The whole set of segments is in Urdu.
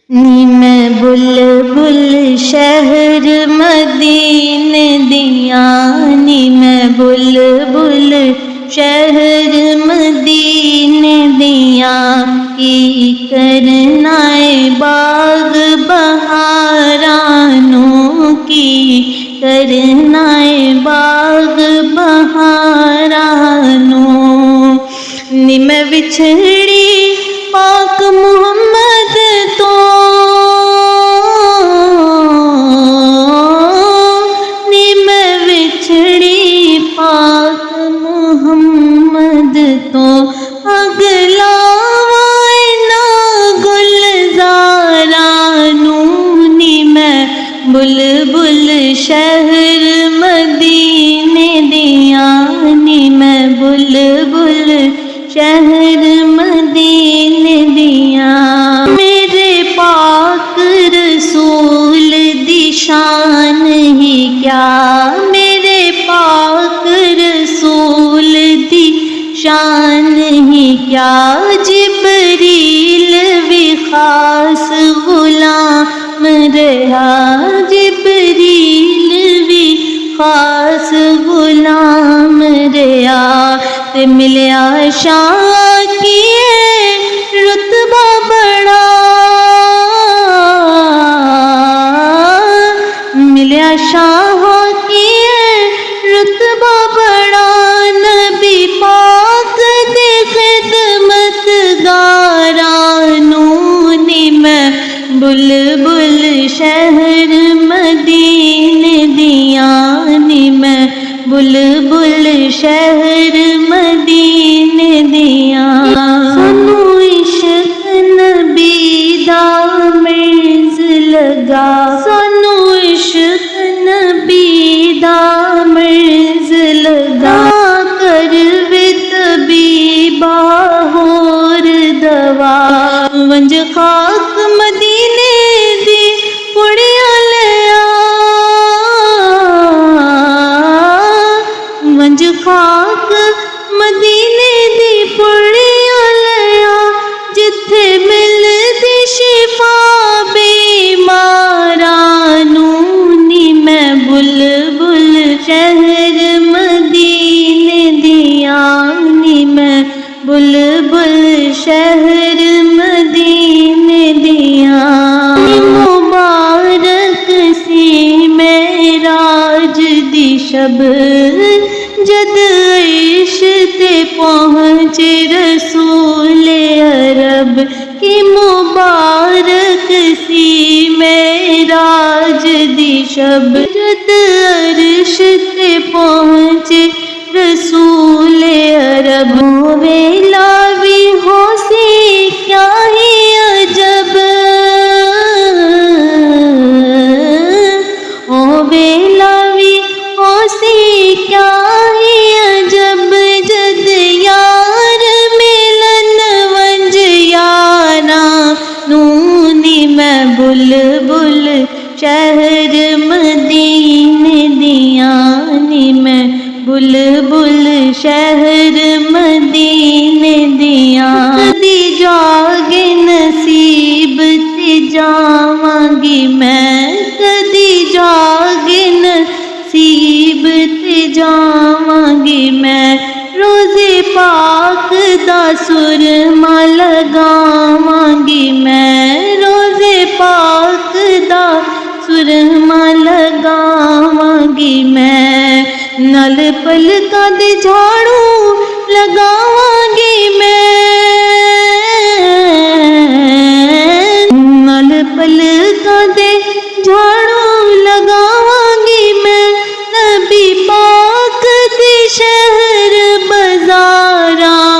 نی میں بلبل شہر مدینے دیاں، نی میں بلبل شہر مدینے دیاں، کی کرنا باغ بہارانوں کی، کرنا باغ بہارانوں، نی میں وچھڑی پاک محمد تو، نی میں وچھڑی پاک محمد تو، اگلا وائنا گلزارانوں، نی میں بلبل شہر مدینے دیاں، نی میں بلبل شہر مدینے دیاں، میرے پاک رسول دی شان ہی کیا، میرے پاک رسول دی شان ہی کیا، جبریل بھی خاص غلام رہا، جبریل بھی خاص غلام رہا، تے ملیا شاہ کیے رتبہ بڑا، ملیا شاہ کیے رتبہ بڑا، نبی پاک دی خدمت گارانوں، نی میں بلبل شہر مدینے دیاں، نی میں بلبل شہر مدینے دیاں، سانو عشق نبی دا مرز لگا، سانو عشق نبی دا مرز لگا، کروے طبیبہ ہور دوا، ونج خاک مدینے دی پڑیاں لیا، ونج خاک مدینے دی پڑیاں لیا، جتھے ملدی شفا بیمارانوں، نی میں بلبل شہر مدینے دیاں، نی میں بلبل شہر مدینے دیاں، مبارک سی معراج دی شب، جد عرش تے پہنچے رسول عرب، کی مبارک سی معراج دی شب، جد عرش تے پہنچے رسول عرب، ویلا بھی ہو سی کیا ہی عجب، او ویلا بھی ہو سی کیا ہی عجب، جد یار ملن ونج یاراں، نی میں بلبل شہر مدینے دیاں، نی میں بلبل شہر مدینے دیاں، کدی جاگے نصیب تے جاواں گی میں، کدی جاگے نصیب تے جاواں گی میں، روزے پاک دا سرما لگاواں گی میں، روزے پاک دا سرما لگاواں گی میں، نل پلکاں دے جھاڑو لگاواں گی میں، نل پلکاں دے جھاڑو لگاواں گی میں، نبی پاک دی شہر بازارانوں،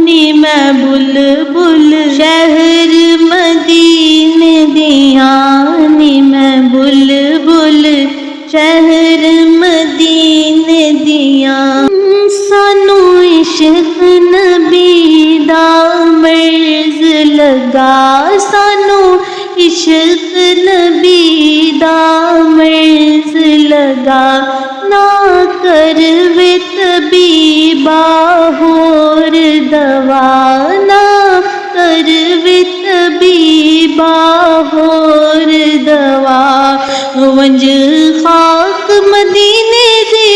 نی میں بلبل شہر مدینے دیاں، نی میں بلبل شہر مدینے دیاں، سانو عشق نبی دا مرز لگا، سانو عشق نبی دا مرز لگا، نہ کروے طبیبہ ہور دوا، نہ کروے طبیبہ ہور دوا ونج خاک مدینے دی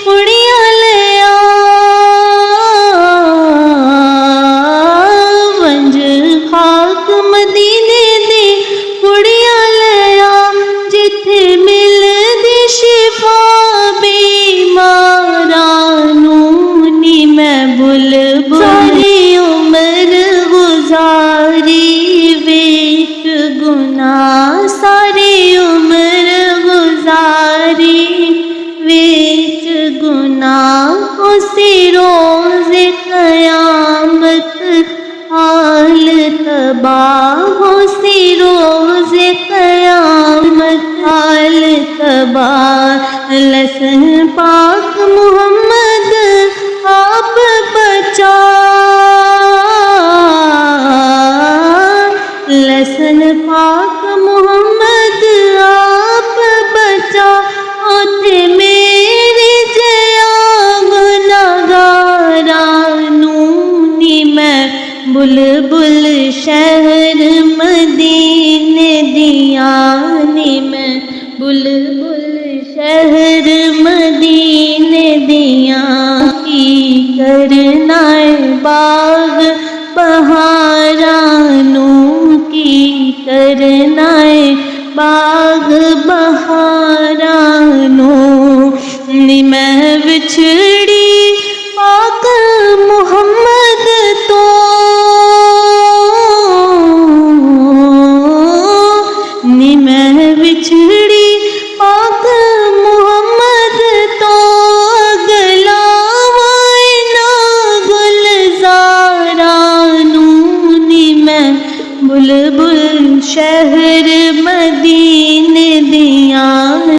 کڑیاں لیا ونج خاک مدینے دی کڑیاں لیا جتھے مل دی شفا بیمارانوں نی میں بلبل ساری عمر گزاری ویچ گناہ ساری عمر گزاری ویچ گناہ اسی روز قیامت حال تباہ اسی روز قیامت حال تباہ لسن پاک محمد آپ بچا لسن پاک محمد آپ بچا اوتھے میرے جیا گناہگارانوں نی میں بلبل شہر مدینے دیاں نی میں بلبل شہر مدینے دیاں کی کرنا باغ بہارانوں کی کرنا باغ بہارانوں نی میں وچھڑی پاک محمد تو نی میں وچھڑی پاک محمد تو گلاوائے نا گلزارانوں نی میں بلبل شہر